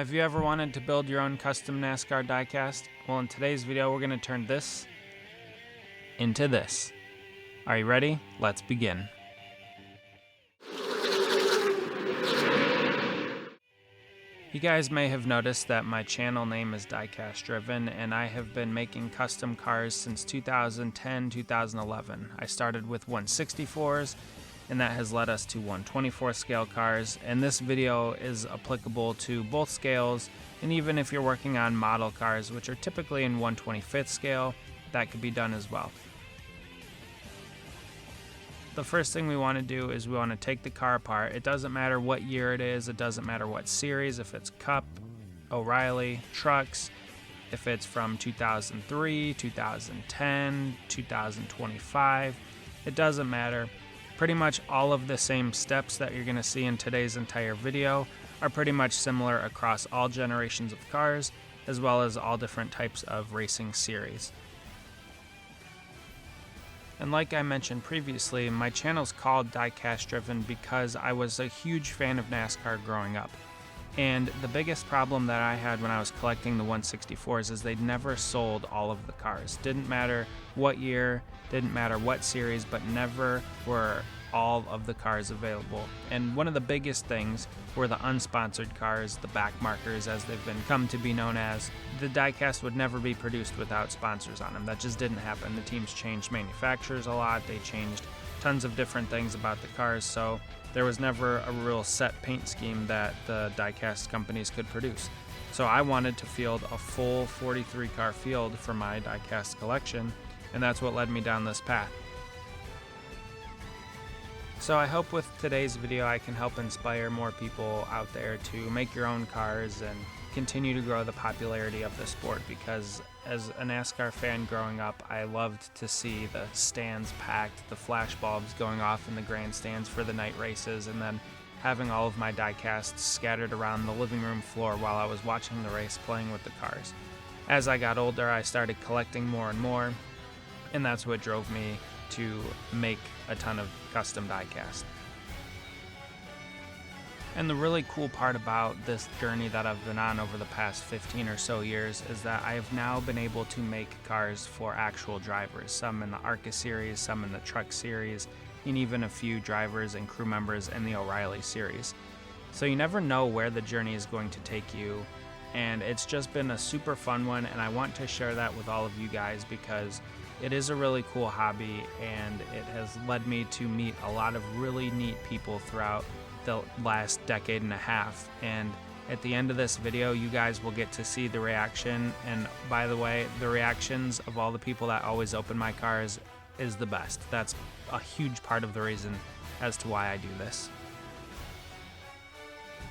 Have you ever wanted to build your own custom NASCAR diecast? Well, in today's video, we're going to turn this into this. Are you ready? Let's begin. You guys may have noticed that my channel name is Diecast Driven, and I have been making custom cars since 2010, 2011. I started with 1/64s, and that has led us to 1/24 scale cars, and this video is applicable to both scales, and even if you're working on model cars, which are typically in 1/25 scale, that could be done as well. The first thing we want to do is we want to take the car apart. It doesn't matter what year it is, it doesn't matter what series, if it's Cup, O'Reilly, trucks, if it's from 2003, 2010, 2025, it doesn't matter. Pretty much all of the same steps that you're going to see in today's entire video are pretty much similar across all generations of cars, as well as all different types of racing series. And like I mentioned previously, my channel's called Diecast Driven because I was a huge fan of NASCAR growing up. And the biggest problem that I had when I was collecting the 1/64s is they'd never sold all of the cars. Didn't matter what year, didn't matter what series, but never were all of the cars available. And one of the biggest things were the unsponsored cars, the back markers as they've been come to be known as. The diecast would never be produced without sponsors on them. That just didn't happen. The teams changed manufacturers a lot. They changed tons of different things about the cars, so there was never a real set paint scheme that the diecast companies could produce. So I wanted to field a full 43 car field for my diecast collection, and that's what led me down this path. So I hope with today's video I can help inspire more people out there to make your own cars and continue to grow the popularity of the sport, because as a NASCAR fan growing up, I loved to see the stands packed, the flash bulbs going off in the grandstands for the night races, and then having all of my diecasts scattered around the living room floor while I was watching the race playing with the cars. As I got older, I started collecting more and more, and that's what drove me to make a ton of custom diecast. And the really cool part about this journey that I've been on over the past 15 or so years is that I have now been able to make cars for actual drivers, some in the ARCA series, some in the truck series, and even a few drivers and crew members in the O'Reilly series. So you never know where the journey is going to take you, and it's just been a super fun one, and I want to share that with all of you guys because it is a really cool hobby, and it has led me to meet a lot of really neat people throughout the last decade and a half. And at the end of this video, you guys will get to see the reaction. And by the way, the reactions of all the people that always open my cars is the best. That's a huge part of the reason as to why I do this.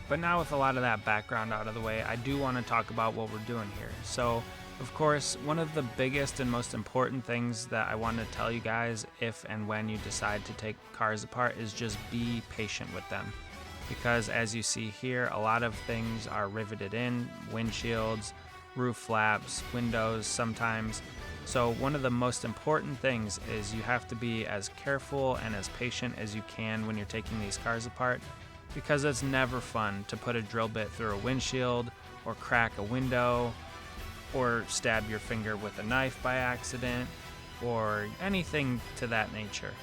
But now with a lot of that background out of the way, I do want to talk about what we're doing here. So of course, one of the biggest and most important things that I want to tell you guys if and when you decide to take cars apart is just be patient with them. Because as you see here, a lot of things are riveted in, windshields, roof flaps, windows sometimes. So one of the most important things is you have to be as careful and as patient as you can when you're taking these cars apart, because it's never fun to put a drill bit through a windshield or crack a window, or stab your finger with a knife by accident, or anything to that nature.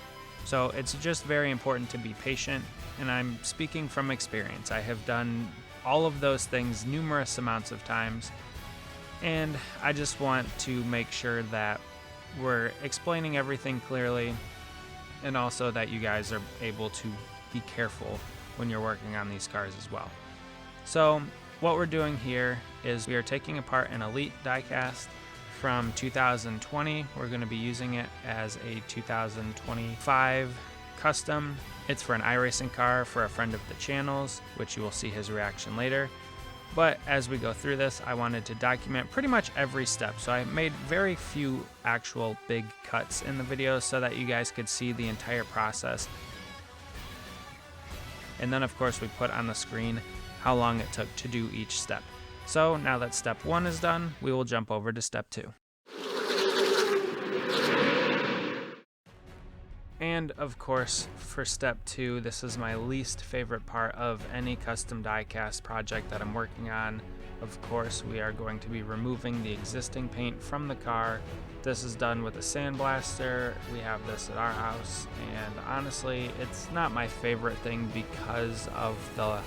So it's just very important to be patient, and I'm speaking from experience. I have done all of those things numerous amounts of times, and I just want to make sure that we're explaining everything clearly, and also that you guys are able to be careful when you're working on these cars as well. So what we're doing here is we are taking apart an Elite diecast from 2020. We're going to be using it as a 2025 custom. It's for an iRacing car for a friend of the channel's, which you will see his reaction later. But as we go through this, I wanted to document pretty much every step. So I made very few actual big cuts in the video so that you guys could see the entire process. And then of course we put on the screen how long it took to do each step. So now that step 1 is done, we will jump over to step 2. And of course, for step 2, this is my least favorite part of any custom diecast project that I'm working on. Of course, we are going to be removing the existing paint from the car. This is done with a sandblaster. We have this at our house, and honestly, it's not my favorite thing because of the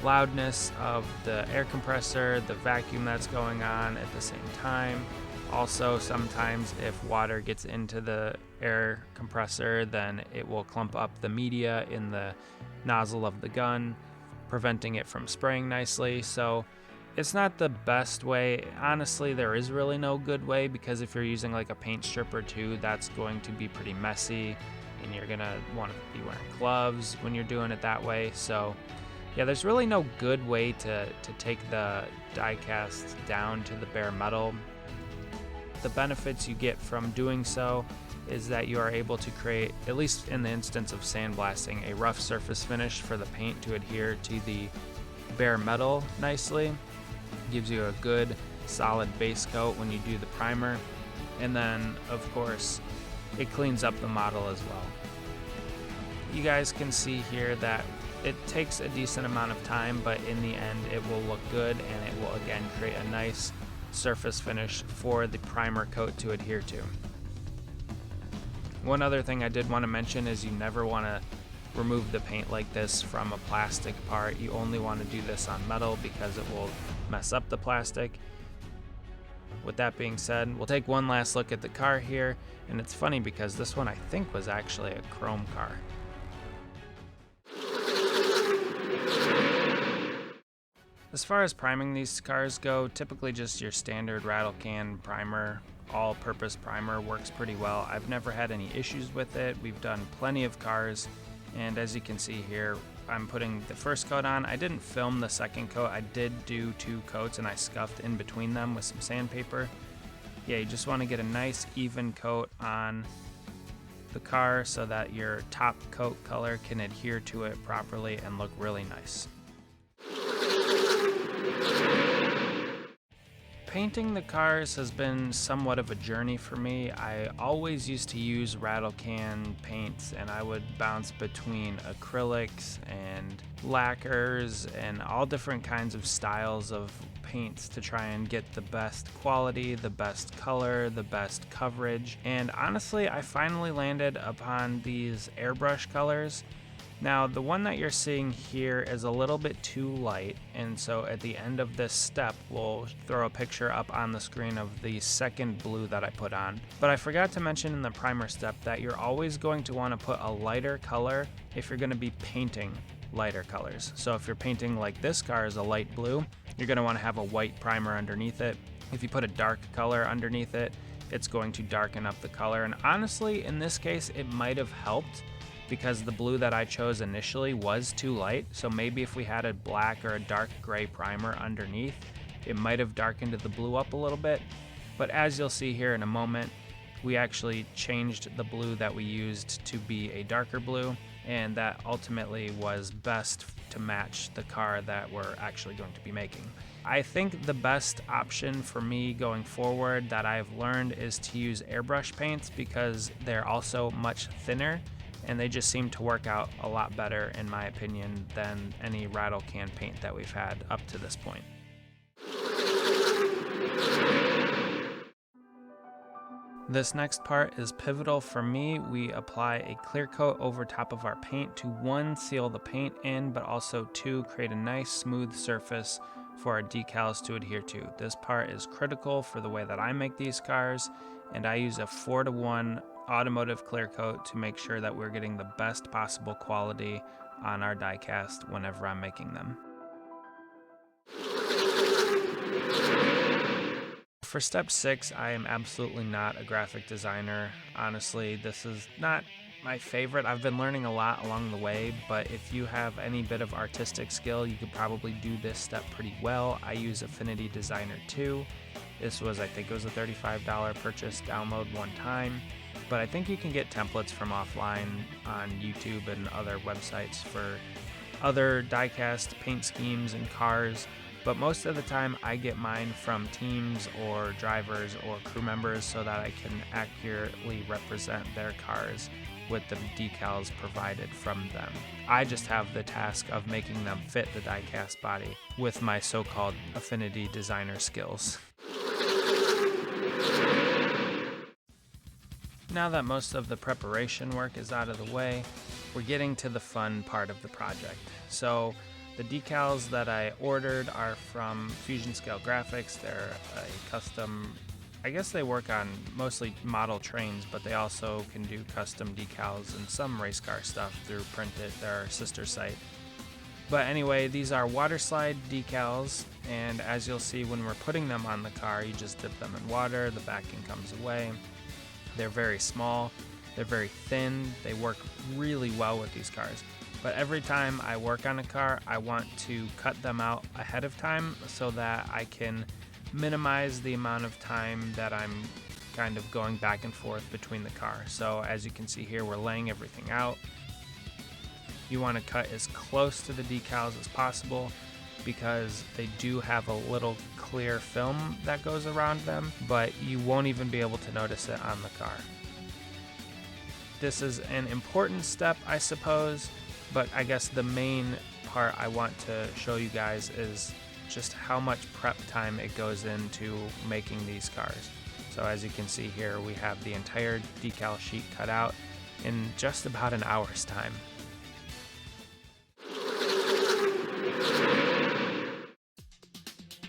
loudness of the air compressor, the vacuum that's going on at the same time. Also, sometimes if water gets into the air compressor, then it will clump up the media in the nozzle of the gun, preventing it from spraying nicely. So it's not the best way. Honestly, there is really no good way, because if you're using like a paint strip or two, that's going to be pretty messy, and you're gonna want to be wearing gloves when you're doing it that way. So yeah, there's really no good way to take the diecast down to the bare metal. The benefits you get from doing so is that you are able to create, at least in the instance of sandblasting, a rough surface finish for the paint to adhere to the bare metal nicely. Gives you a good solid base coat when you do the primer, and then of course it cleans up the model as well. You guys can see here that it takes a decent amount of time, but in the end it will look good, and it will again create a nice surface finish for the primer coat to adhere to. One other thing I did want to mention is you never want to remove the paint like this from a plastic part. You only want to do this on metal because it will mess up the plastic. With that being said, we'll take one last look at the car here, and it's funny because this one I think was actually a chrome car. As far as priming these cars go, typically just your standard rattle can primer, all-purpose primer works pretty well. I've never had any issues with it. We've done plenty of cars, and as you can see here, I'm putting the first coat on. I didn't film the second coat. I did do 2 coats, and I scuffed in between them with some sandpaper. Yeah, you just want to get a nice even coat on the car so that your top coat color can adhere to it properly and look really nice. Painting the cars has been somewhat of a journey for me. I always used to use rattle can paints, and I would bounce between acrylics and lacquers and all different kinds of styles of paints to try and get the best quality, the best color, the best coverage. And honestly, I finally landed upon these airbrush colors. Now, the one that you're seeing here is a little bit too light, and so at the end of this step, we'll throw a picture up on the screen of the second blue that I put on. But I forgot to mention in the primer step that you're always going to want to put a lighter color if you're going to be painting lighter colors. So if you're painting like this car is a light blue, you're going to want to have a white primer underneath it. If you put a dark color underneath it, it's going to darken up the color. And honestly, in this case, it might have helped, because the blue that I chose initially was too light. So maybe if we had a black or a dark gray primer underneath, it might have darkened the blue up a little bit. But as you'll see here in a moment, we actually changed the blue that we used to be a darker blue, and that ultimately was best to match the car that we're actually going to be making. I think the best option for me going forward that I've learned is to use airbrush paints, because they're also much thinner, and they just seem to work out a lot better, in my opinion, than any rattle can paint that we've had up to this point. This next part is pivotal for me. We apply a clear coat over top of our paint to 1, seal the paint in, but also 2, create a nice smooth surface for our decals to adhere to. This part is critical for the way that I make these cars, and I use a 4-to-1 automotive clear coat to make sure that we're getting the best possible quality on our diecast whenever I'm making them. For step 6, I am absolutely not a graphic designer. Honestly, this is not my favorite. I've been learning a lot along the way, but if you have any bit of artistic skill, you could probably do this step pretty well. I use Affinity Designer 2. This was, I think it was a $35 purchase, download one time. But I think you can get templates from offline on YouTube and other websites for other diecast paint schemes and cars. But most of the time I get mine from teams or drivers or crew members so that I can accurately represent their cars with the decals provided from them. I just have the task of making them fit the diecast body with my so-called affinity designer skills. Now that most of the preparation work is out of the way, we're getting to the fun part of the project. So the decals that I ordered are from Fusion Scale Graphics. They're a custom, I guess they work on mostly model trains, but they also can do custom decals and some race car stuff through Printit, their sister site. But anyway, these are water slide decals, and as you'll see when we're putting them on the car, you just dip them in water, the backing comes away. They're very small, they're very thin, they work really well with these cars. But every time I work on a car, I want to cut them out ahead of time so that I can minimize the amount of time that I'm kind of going back and forth between the car. So as you can see here, we're laying everything out. You want to cut as close to the decals as possible because they do have a little clear film that goes around them, but you won't even be able to notice it on the car. This is an important step, I suppose, but I guess the main part I want to show you guys is just how much prep time it goes into making these cars. So as you can see here, we have the entire decal sheet cut out in just about an hour's time.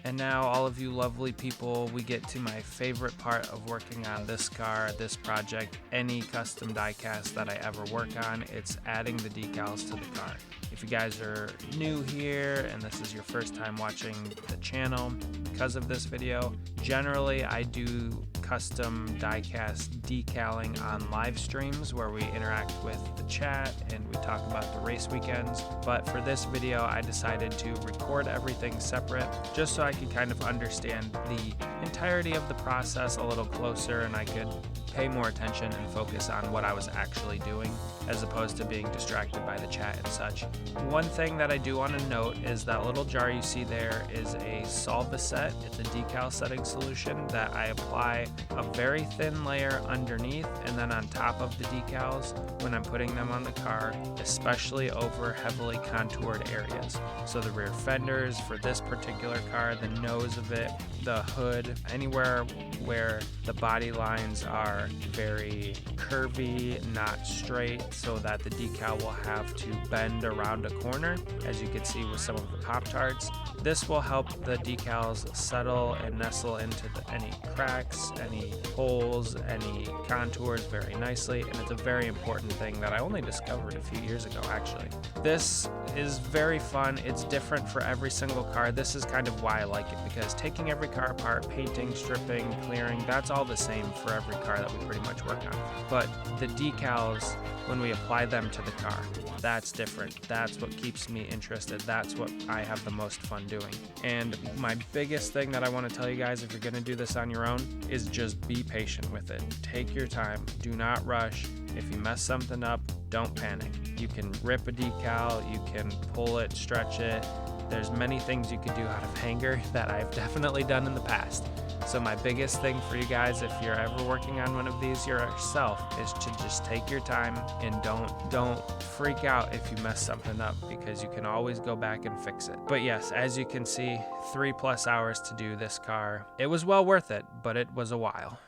And now, all of you lovely people, we get to my favorite part of working on this car, this project, any custom diecast that I ever work on. It's adding the decals to the car. If you guys are new here and this is your first time watching the channel because of this video, generally I do custom diecast decaling on live streams where we interact with the chat and we talk about the race weekends. But for this video, I decided to record everything separate just so I could kind of understand the entirety of the process a little closer and I could pay more attention and focus on what I was actually doing as opposed to being distracted by the chat and such. One thing that I do want to note is that little jar you see there is a Solvaset. It's a decal setting solution that I apply a very thin layer underneath and then on top of the decals when I'm putting them on the car, especially over heavily contoured areas. So the rear fenders for this particular car, the nose of it, the hood, anywhere where the body lines are very curvy, not straight, so that the decal will have to bend around a corner, as you can see with some of the Pop-Tarts. This will help the decals settle and nestle into any cracks, any holes, any contours very nicely, and it's a very important thing that I only discovered a few years ago, actually. This is very fun. It's different for every single car. This is kind of why I like it, because taking every car apart, painting, stripping, clearing, that's all the same for every car that we pretty much work on. But the decals, when we apply them to the car, that's different. That's what keeps me interested. That's what I have the most fun doing. And my biggest thing that I want to tell you guys, if you're going to do this on your own, is just be patient with it. Take your time. Do not rush. If you mess something up, don't panic. You can rip a decal, you can pull it, stretch it. There's many things you could do out of hanger that I've definitely done in the past. So my biggest thing for you guys, if you're ever working on one of these yourself, is to just take your time and don't freak out if you mess something up, because you can always go back and fix it. But yes, as you can see, 3+ hours to do this car. It was well worth it, but it was a while.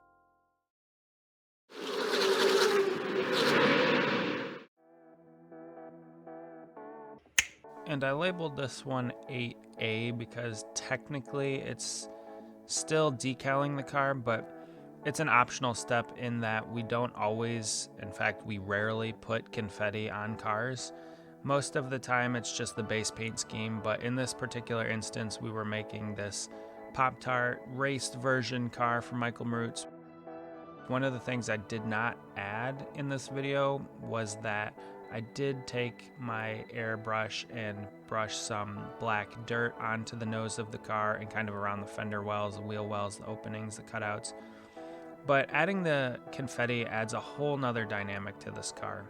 And I labeled this one 8A because technically it's still decaling the car, but it's an optional step in that we don't always, in fact, we rarely put confetti on cars. Most of the time it's just the base paint scheme, but in this particular instance, we were making this Pop-Tart raced version car for Michael Marutz. One of the things I did not add in this video was that I did take my airbrush and brush some black dirt onto the nose of the car and kind of around the fender wells, the wheel wells, the openings, the cutouts. But adding the confetti adds a whole nother dynamic to this car.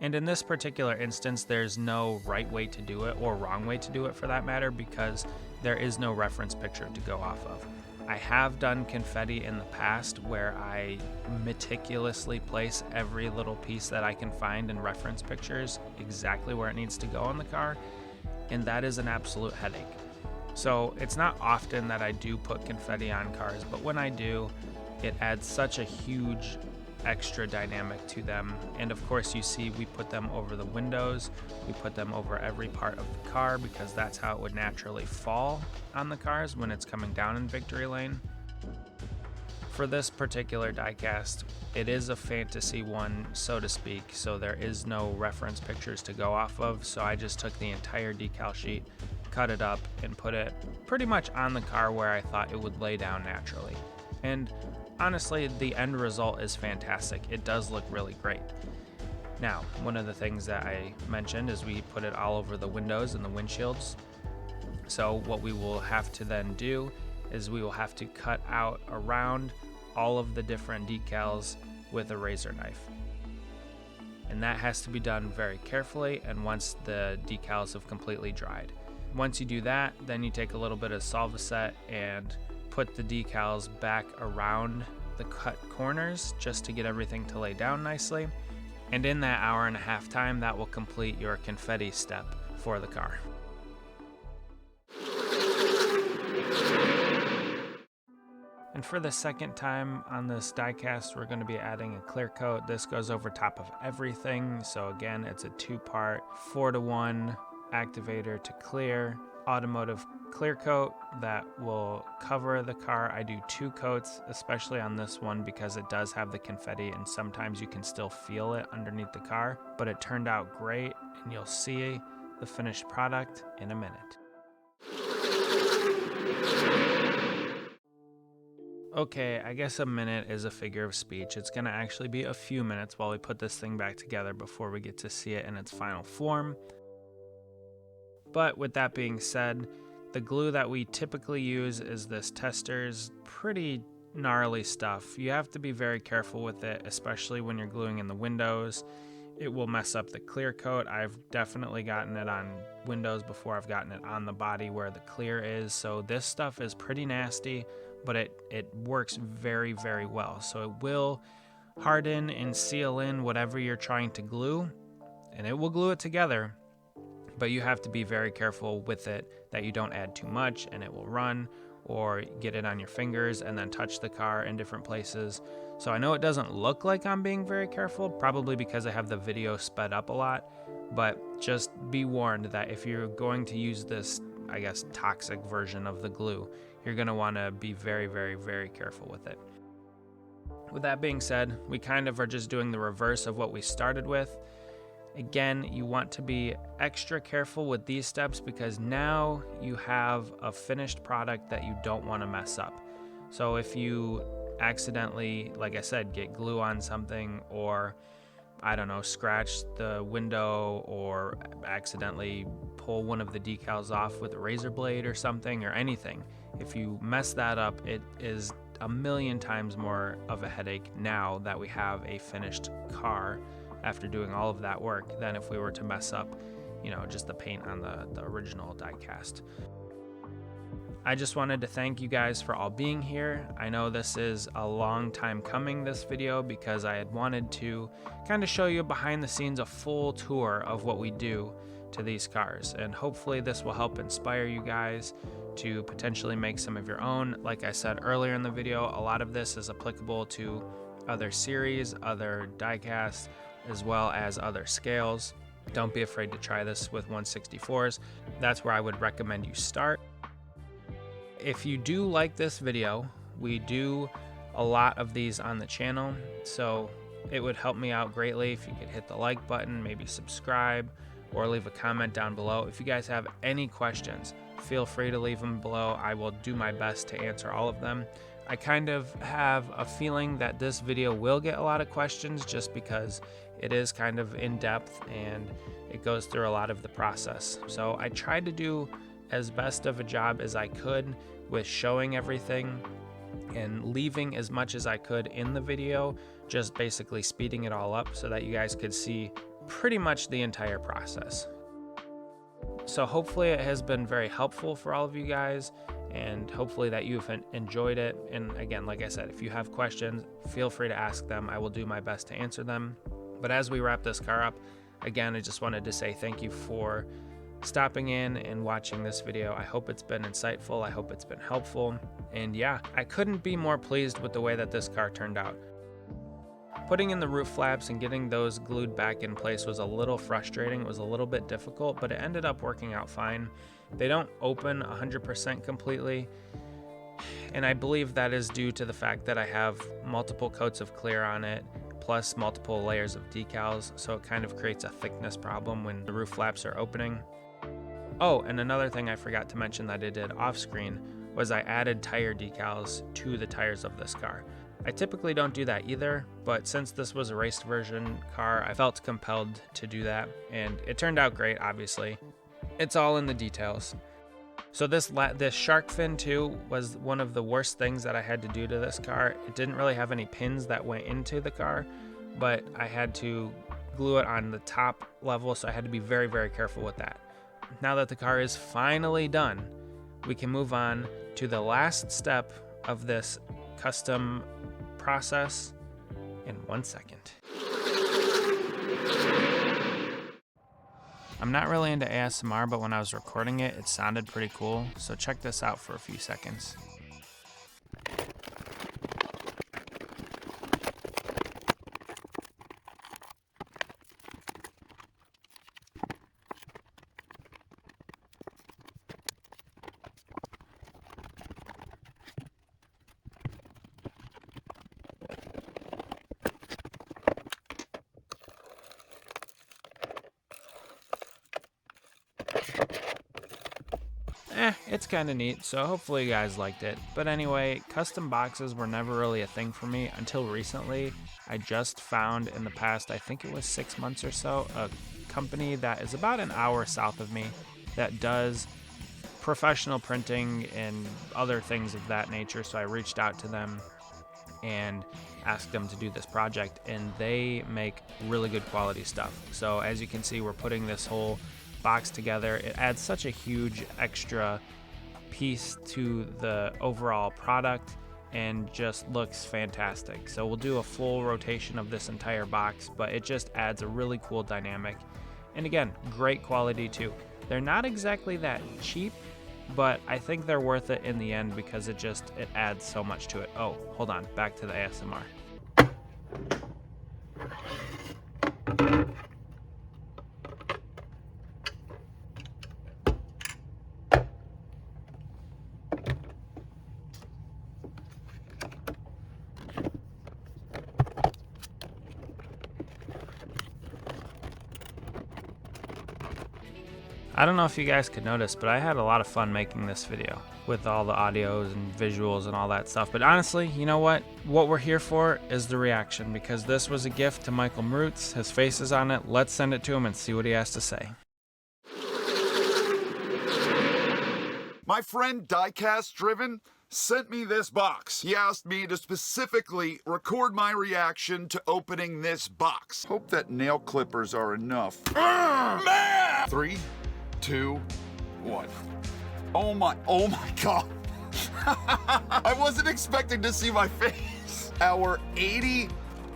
And in this particular instance, there's no right way to do it or wrong way to do it for that matter, because there is no reference picture to go off of. I have done confetti in the past where I meticulously place every little piece that I can find in reference pictures exactly where it needs to go on the car, and that is an absolute headache. So it's not often that I do put confetti on cars, but when I do, it adds such a huge extra dynamic to them. And of course, you see we put them over the windows, we put them over every part of the car because that's how it would naturally fall on the cars when it's coming down in victory lane. For this particular diecast, it is a fantasy one, so to speak, so there is no reference pictures to go off of, so I just took the entire decal sheet, cut it up, and put it pretty much on the car where I thought it would lay down naturally. And honestly, the end result is fantastic. It does look really great. Now, one of the things that I mentioned is we put it all over the windows and the windshields. So what we will have to then do is we will have to cut out around all of the different decals with a razor knife. And that has to be done very carefully and once the decals have completely dried. Once you do that, then you take a little bit of Solvaset and put the decals back around the cut corners just to get everything to lay down nicely. And in that hour and a half time, that will complete your confetti step for the car. And for the second time on this diecast, we're going to be adding a clear coat. This goes over top of everything. So again, it's a 2-part 4-to-1 activator to clear automotive clear coat that will cover the car. I do 2 coats, especially on this one because it does have the confetti and sometimes you can still feel it underneath the car, but it turned out great and you'll see the finished product in a minute. Okay, I guess a minute is a figure of speech. It's gonna actually be a few minutes while we put this thing back together before we get to see it in its final form. But with that being said, the glue that we typically use is this Testor's pretty gnarly stuff. You have to be very careful with it, especially when you're gluing in the windows. It will mess up the clear coat. I've definitely gotten it on windows before I've gotten it on the body where the clear is. So this stuff is pretty nasty, but it works very, very well. So it will harden and seal in whatever you're trying to glue, and it will glue it together. But you have to be very careful with it that you don't add too much and it will run or get it on your fingers and then touch the car in different places. So I know it doesn't look like I'm being very careful, probably because I have the video sped up a lot, but just be warned that if you're going to use this, I guess, toxic version of the glue, you're going to want to be very, very, very careful with it. With that being said, we kind of are just doing the reverse of what we started with. Again, you want to be extra careful with these steps because now you have a finished product that you don't want to mess up. So if you accidentally, like I said, get glue on something or, I don't know, scratch the window or accidentally pull one of the decals off with a razor blade or something or anything, if you mess that up, it is a million times more of a headache now that we have a finished car after doing all of that work than if we were to mess up, you know, just the paint on the original diecast. I just wanted to thank you guys for all being here. I know this is a long time coming, this video, because I had wanted to kind of show you behind the scenes a full tour of what we do to these cars, and hopefully this will help inspire you guys to potentially make some of your own. Like I said earlier in the video, a lot of this is applicable to other series, other diecasts, as well as other scales. Don't be afraid to try this with 1/64s. That's where I would recommend you start. If you do like this video, we do a lot of these on the channel, so it would help me out greatly if you could hit the like button, maybe subscribe, or leave a comment down below. If you guys have any questions, feel free to leave them below. I will do my best to answer all of them. I kind of have a feeling that this video will get a lot of questions just because it is kind of in depth and it goes through a lot of the process. So I tried to do as best of a job as I could with showing everything and leaving as much as I could in the video, just basically speeding it all up so that you guys could see pretty much the entire process. So hopefully it has been very helpful for all of you guys. and hopefully that you've enjoyed it. And again, like I said, if you have questions, feel free to ask them. I will do my best to answer them. But as we wrap this car up, again, I just wanted to say thank you for stopping in and watching this video. I hope it's been insightful. I hope it's been helpful. And yeah, I couldn't be more pleased with the way that this car turned out. Putting in the roof flaps and getting those glued back in place was a little frustrating. It was a little bit difficult, but it ended up working out fine. They don't open 100% completely, and I believe that is due to the fact that I have multiple coats of clear on it, plus multiple layers of decals, so it kind of creates a thickness problem when the roof flaps are opening. Oh, and another thing I forgot to mention that I did off screen was I added tire decals to the tires of this car. I typically don't do that either, but since this was a raced version car, I felt compelled to do that, and it turned out great, obviously. It's all in the details. So this shark fin too was one of the worst things that I had to do to this car. It didn't really have any pins that went into the car, but I had to glue it on the top level, so I had to be very, very careful with that. Now that the car is finally done, we can move on to the last step of this custom process in 1 second. I'm not really into ASMR, but when I was recording it, it sounded pretty cool, so check this out for a few seconds. It's kind of neat, so hopefully you guys liked it. But anyway, custom boxes were never really a thing for me until recently. I just found in the past, I think it was 6 months or so, a company that is about an hour south of me that does professional printing and other things of that nature. So I reached out to them and asked them to do this project, and they make really good quality stuff. So as you can see, we're putting this whole box together. It adds such a huge extra piece to the overall product and just looks fantastic. So we'll do a full rotation of this entire box, but it just adds a really cool dynamic. And again, great quality too. They're not exactly that cheap, but I think they're worth it in the end because it adds so much to it. Oh, hold on, back to the ASMR. I don't know if you guys could notice, but I had a lot of fun making this video with all the audios and visuals and all that stuff. But honestly, you know what? What we're here for is the reaction, because this was a gift to Michael Marutz. His face is on it. Let's send it to him and see what he has to say. My friend Diecast Driven sent me this box. He asked me to specifically record my reaction to opening this box. Hope that nail clippers are enough. Man! 3, 2, 1. Oh my God. I wasn't expecting to see my face. Our 80,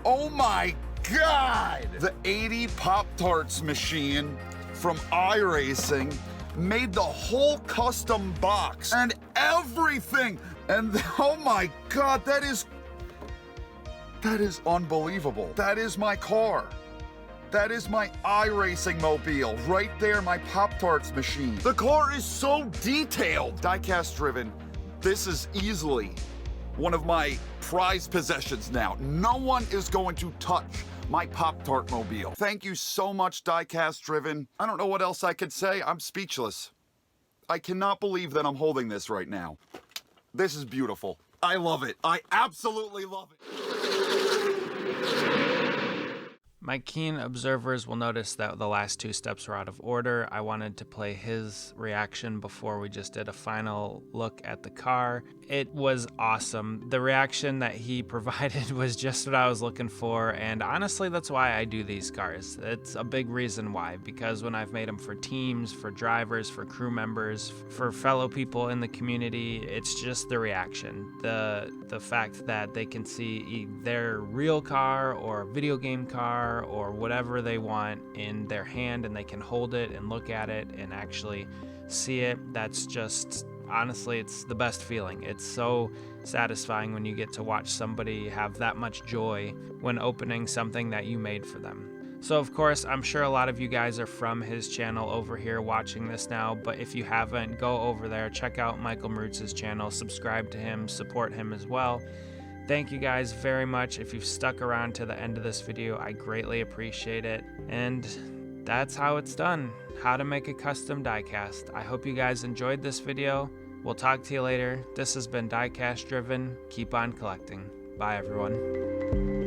oh my God. The 80 Pop-Tarts machine from iRacing made the whole custom box and everything. And oh my God, that is unbelievable. That is my car. That is my iRacing mobile. Right there, my Pop-Tarts machine. The car is so detailed. Diecast Driven, this is easily one of my prized possessions now. No one is going to touch my Pop-Tart mobile. Thank you so much, Diecast Driven. I don't know what else I could say. I'm speechless. I cannot believe that I'm holding this right now. This is beautiful. I love it. I absolutely love it. My keen observers will notice that the last two steps were out of order. I wanted to play his reaction before we just did a final look at the car. It was awesome. The reaction that he provided was just what I was looking for, and honestly, that's why I do these cars. It's a big reason why, because when I've made them for teams, for drivers, for crew members, for fellow people in the community, it's just the reaction. The fact that they can see their real car or video game car or whatever they want in their hand, and they can hold it and look at it and actually see it. That's just, honestly, it's the best feeling. It's so satisfying when you get to watch somebody have that much joy when opening something that you made for them. So of course, I'm sure a lot of you guys are from his channel over here watching this now, but if you haven't, go over there, check out Michael Marutz's channel, subscribe to him, support him as well. Thank you guys very much. If you've stuck around to the end of this video, I greatly appreciate it. And that's how it's done. How to make a custom diecast. I hope you guys enjoyed this video. We'll talk to you later. This has been Diecast Driven. Keep on collecting. Bye everyone.